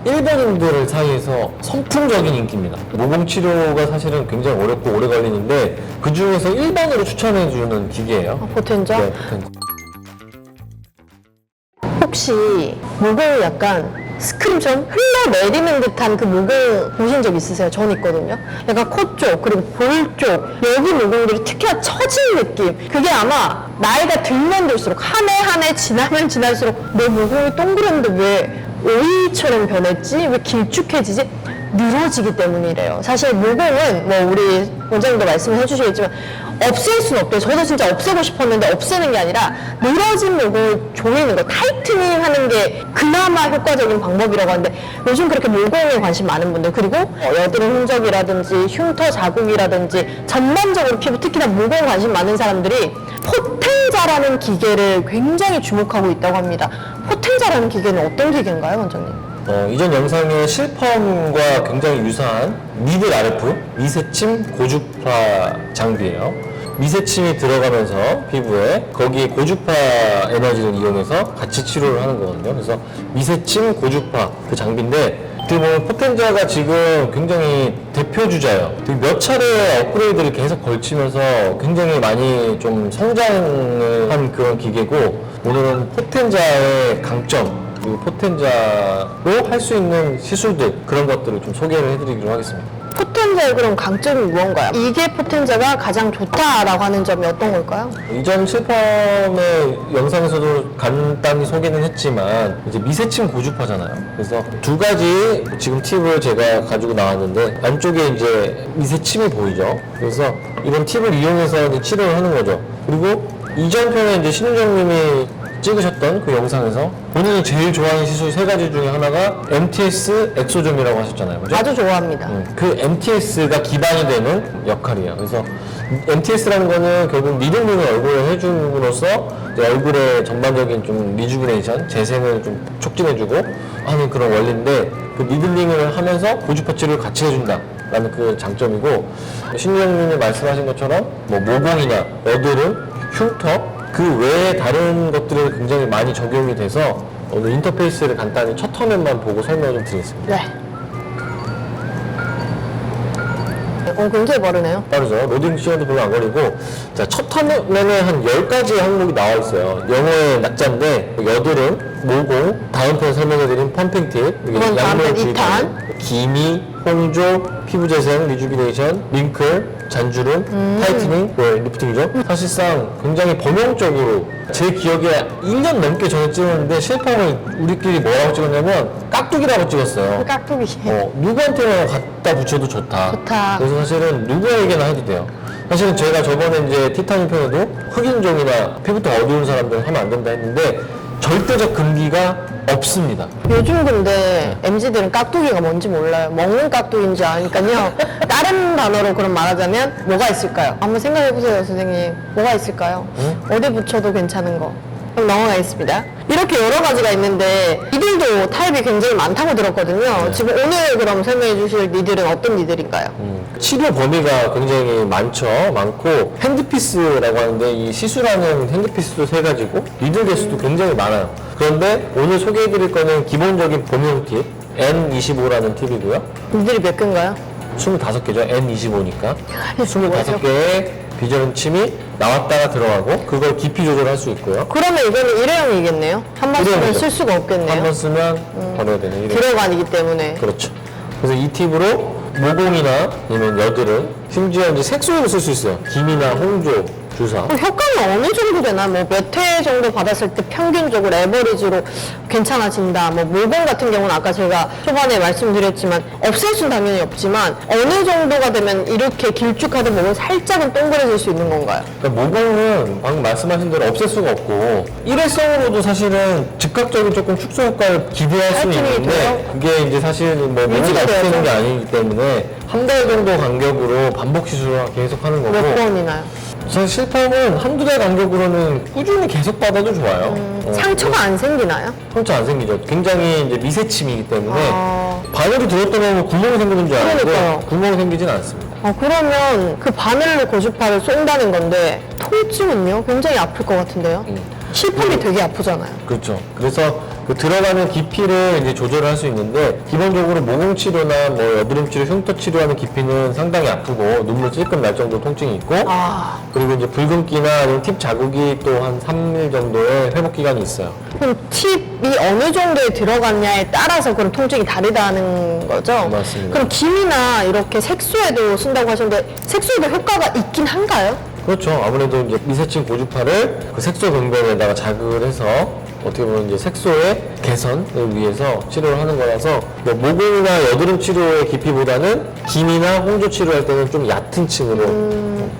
일반인들 사이에서 선풍적인 인기입니다. 모공 치료가 사실은 굉장히 어렵고 오래 걸리는데 그 중에서 1번으로 추천해주는 기계예요. 포텐저? 네, 포텐저. 혹시 모공이 약간 스크림처럼 흘러내리는 듯한 그 모공 보신 적 있으세요? 전 있거든요. 약간 코 쪽, 그리고 볼 쪽, 여기 모공들이 특히나 처진 느낌. 그게 아마 나이가 들면 들수록 한 해 한 해 지나면 지날수록 내 모공이 동그랬는데 왜 오이처럼 변했지? 왜 길쭉해지지? 늘어지기 때문이래요. 사실 모공은 뭐 우리 원장님도 말씀을 해주시겠지만 없앨 수는 없대요. 저도 진짜 없애고 싶었는데 없애는 게 아니라 늘어진 모공을 조이는 거, 타이트닝 하는 게 그나마 효과적인 방법이라고 하는데 요즘 그렇게 모공에 관심 많은 분들, 그리고 여드름 흔적이라든지 흉터 자국이라든지 전반적으로 피부, 특히나 모공 관심 많은 사람들이 포텐자라는 기계를 굉장히 주목하고 있다고 합니다. 포텐자라는 기계는 어떤 기계인가요, 원장님? 이전 영상의 실펌과 굉장히 유사한 미들 RF 미세침 고주파 장비예요. 미세침이 들어가면서 피부에 거기에 고주파 에너지를 이용해서 같이 치료를 하는 거거든요. 그래서 미세침 고주파 그 장비인데 어떻게 보면 포텐자가 지금 굉장히 대표 주자예요. 몇 차례 업그레이드를 계속 걸치면서 굉장히 많이 좀 성장을 한 그런 기계고, 오늘은 포텐자의 강점, 그리고 포텐자로 할 수 있는 시술들, 그런 것들을 좀 소개를 해드리기로 하겠습니다. 포텐자의 그럼 강점이 무언가요? 이게 포텐자가 가장 좋다라고 하는 점이 어떤 걸까요? 이전 실펌의 영상에서도 간단히 소개는 했지만 이제 미세침 고주파잖아요. 그래서 두 가지 지금 팁을 제가 가지고 나왔는데, 안쪽에 이제 미세침이 보이죠. 그래서 이런 팁을 이용해서 이제 치료를 하는 거죠. 그리고 이전 편에 이제 신우정님이 찍으셨던 그 영상에서 본인이 제일 좋아하는 시술 세 가지 중에 하나가 MTS 엑소점이라고 하셨잖아요. 그죠? 아주 좋아합니다. 그 MTS가 기반이 되는 역할이에요. 그래서 MTS라는 거는 결국 리듬링을 얼굴에 해줌으로써 이제 얼굴의 전반적인 좀 리주브레이션, 재생을 좀 촉진해주고 하는 그런 원리인데, 그 리듬링을 하면서 고주파 치료를 같이 해준다 라는 그 장점이고, 신유영님이 말씀하신 것처럼 뭐 모공이나 여드름, 흉터, 그 외에 다른 것들이 굉장히 많이 적용이 돼서 오늘 인터페이스를 간단히 첫 화면만 보고 설명을 좀 드리겠습니다. 네. 굉장히 빠르네요. 빠르죠. 로딩 시간도 별로 안 걸리고, 자, 첫 화면에 한 10가지 항목이 나와 있어요. 영어의 낙자인데 여드름, 모공, 다음 편 설명해드린 펌핑 팁, 이번 다음 편 2탄, 기미, 홍조, 피부 재생, 리주비네이션, 링클, 잔주름, 타이트닝, 리프팅이죠. 사실상 굉장히 범용적으로, 제 기억에 1년 넘게 전에 찍었는데 실펌을 우리끼리 뭐라고 찍었냐면 깍두기라고 찍었어요. 깍두기. 누구한테나 갖다 붙여도 좋다. 좋다. 그래서 사실은 누구에게나 해도 돼요. 사실은 제가 저번에 이제 티타늄 편에도 흑인종이나 피부도 어두운 사람들 하면 안 된다 했는데 절대적 금기가 없습니다. 요즘 근데 MZ들은 깍두기가 뭔지 몰라요. 먹는 깍두기인지 아니까요. 다른 단어로 그럼 말하자면 뭐가 있을까요? 한번 생각해보세요, 선생님. 뭐가 있을까요? 어디 붙여도 괜찮은 거. 그럼 넘어가겠습니다. 이렇게 여러 가지가 있는데 니들도 타입이 굉장히 많다고 들었거든요. 지금 오늘 그럼 설명해 주실 니들은 어떤 니들인가요? 치료 범위가 굉장히 많고, 핸드피스라고 하는데 이 시술하는 핸드피스도 세 가지고 니들 개수도 굉장히 많아요. 그런데 오늘 소개해드릴 거는 기본적인 범용 팁 N25라는 팁이고요. 니들이 몇 개인가요? 25개죠. N25니까 25개의 비저름침이 나왔다가 들어가고, 그걸 깊이 조절할 수 있고요. 그러면 이거는 일회용이겠네요? 한 번 쓰면 일회용이죠. 쓸 수가 없겠네요. 한 번 쓰면 버려야 되는 일회용. 들어가기 때문에. 그렇죠. 그래서 이 팁으로 모공이나 아니면 여드름, 심지어 이제 색소에도 쓸 수 있어요. 김이나 홍조, 주사. 그럼 효과는 어느 정도 되나? 뭐 몇 회 정도 받았을 때 평균적으로 에버리지로 괜찮아진다. 뭐 모공 같은 경우는 아까 제가 초반에 말씀드렸지만 없앨 수는 당연히 없지만 어느 정도가 되면 이렇게 길쭉하던 몸은 살짝은 동그래질 수 있는 건가요? 그러니까 모공은 방금 말씀하신 대로 없앨 수가 없고, 일회성으로도 사실은 즉각적인 조금 축소 효과를 기대할 수는 타이트닝이 있는데 돼요? 그게 이제 사실 뭐 유지가 몸이 없애는 돼야죠. 게 아니기 때문에 한 달 정도 간격으로 반복 시술을 계속 하는 거고, 몇 번이나요? 사실 실펌은 한두 달 간격으로는 꾸준히 계속 받아도 좋아요. 상처가 안 생기나요? 상처 안 생기죠. 굉장히 이제 미세침이기 때문에 아. 바늘이 들었다 보면 구멍이 생기는 줄 알았는데 그러니까요. 구멍이 생기진 않습니다. 그러면 그 바늘로 고주파를 쏜다는 건데 통증은요? 굉장히 아플 것 같은데요? 실펌이 되게 아프잖아요. 그렇죠. 그래서 그 들어가는 깊이를 이제 조절을 할 수 있는데 기본적으로 모공 치료나 뭐 여드름 치료, 흉터 치료하는 깊이는 상당히 아프고 눈물 찔끔 날 정도 통증이 있고 아, 그리고 이제 붉은기나 아니면 팁 자국이 또 한 3일 정도의 회복 기간이 있어요. 그럼 팁이 어느 정도에 들어갔냐에 따라서 그럼 통증이 다르다는 거죠? 맞습니다. 그럼 김이나 이렇게 색소에도 쓴다고 하셨는데 색소에도 효과가 있긴 한가요? 그렇죠. 아무래도 이제 미세침 고주파를 그 색소 병변에다가 자극을 해서 어떻게 보면 이제 색소의 개선을 위해서 치료를 하는 거라서 뭐 모공이나 여드름 치료의 깊이보다는 김이나 홍조 치료할 때는 좀 얕은 층으로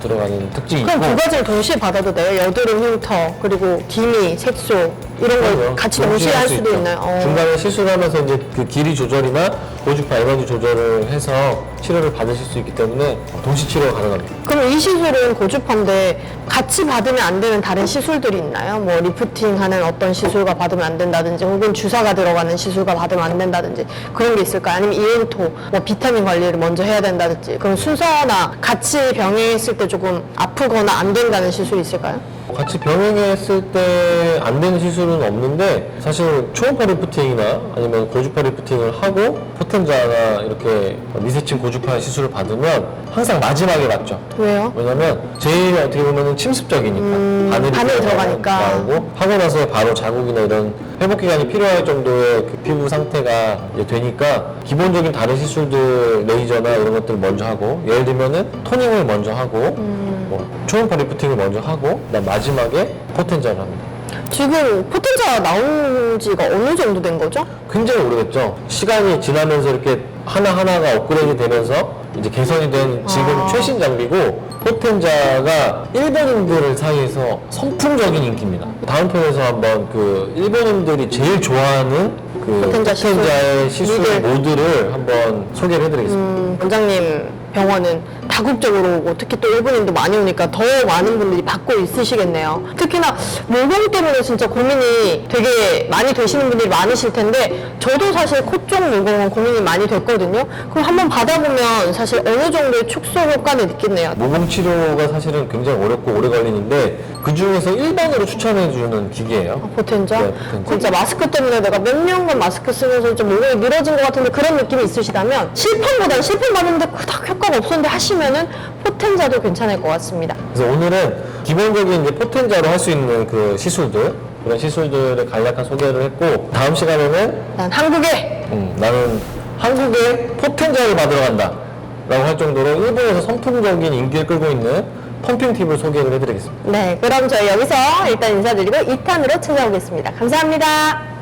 들어가는 특징이 그럼 있고 두 가지를 동시에 받아도 돼요? 여드름, 흉터, 그리고 기미, 색소 이런 걸 그럼요. 같이 동시에 할 수도 있죠. 있나요? 중간에 시술을 하면서 이제 그 길이 조절이나 고주파 에너지 조절을 해서 치료를 받으실 수 있기 때문에 동시 치료가 가능합니다. 그럼 이 시술은 고주파인데 같이 받으면 안 되는 다른 시술들이 있나요? 뭐 리프팅하는 어떤 시술과 받으면 안 된다든지 혹은 주사가 들어가는 시술과 받으면 안 된다든지 그런 게 있을까요? 아니면 이온토, 뭐 비타민 관리를 먼저 해야 된다든지 그런 순서나 같이 병행했을 때 조금 아프거나 안 된다는 시술이 있을까요? 같이 병행했을 때 안 되는 시술은 없는데 사실 초음파 리프팅이나 아니면 고주파 리프팅을 하고 포텐자나 이렇게 미세침 고주파 시술을 받으면 항상 마지막에 맞죠. 왜요? 왜냐면 제일 어떻게 보면 침습적이니까 바늘이 들어가니까. 나오고 하고 나서 바로 자국이나 이런 회복 기간이 필요할 정도의 그 피부 상태가 이제 되니까 기본적인 다른 시술들 레이저나 이런 것들을 먼저 하고 예를 들면은 토닝을 먼저 하고 뭐 초음파 리프팅을 먼저 하고 그다음 마지막에 포텐자를 합니다. 지금 포텐자가 나온 지가 어느 정도 된 거죠? 굉장히 오래됐죠. 시간이 지나면서 이렇게 하나하나가 업그레이드 되면서 이제 개선이 된 지금 최신 장비고 포텐자가 일본인들 사이에서 선풍적인 인기입니다. 다음 편에서 한번 그 일본인들이 제일 좋아하는 그 포텐자 포텐자의 시술 모드를 한번 소개를 해드리겠습니다. 원장님 병원은 다국적으로 오고 특히 또 일본인도 많이 오니까 더 많은 분들이 받고 있으시겠네요. 특히나 모공 때문에 진짜 고민이 되게 많이 되시는 분들이 많으실 텐데 저도 사실 코 쪽 모공은 고민이 많이 됐거든요. 그럼 한번 받아보면 사실 어느 정도의 축소 효과는 있겠네요. 모공 치료가 사실은 굉장히 어렵고 오래 걸리는데 그 중에서 1번으로 추천해주는 기계예요. 포텐자? 네, 포텐자. 진짜 마스크 때문에 내가 몇 년간 마스크 쓰면서 좀 모공이 늘어진 것 같은데 그런 느낌이 있으시다면 실판보다는 실판 받는데 그닥 효과가 없었는데 하시면은 포텐자도 괜찮을 것 같습니다. 그래서 오늘은 기본적인 이제 포텐자로 할 수 있는 그 시술들 그런 시술들을 간략한 소개를 했고 다음 시간에는 난 한국에 나는 한국에 포텐자를 받으러 간다 라고 할 정도로 일본에서 선풍적인 인기를 끌고 있는 펌핑 팁을 소개를 해드리겠습니다. 네, 그럼 저희 여기서 일단 인사드리고 2탄으로 찾아오겠습니다. 감사합니다.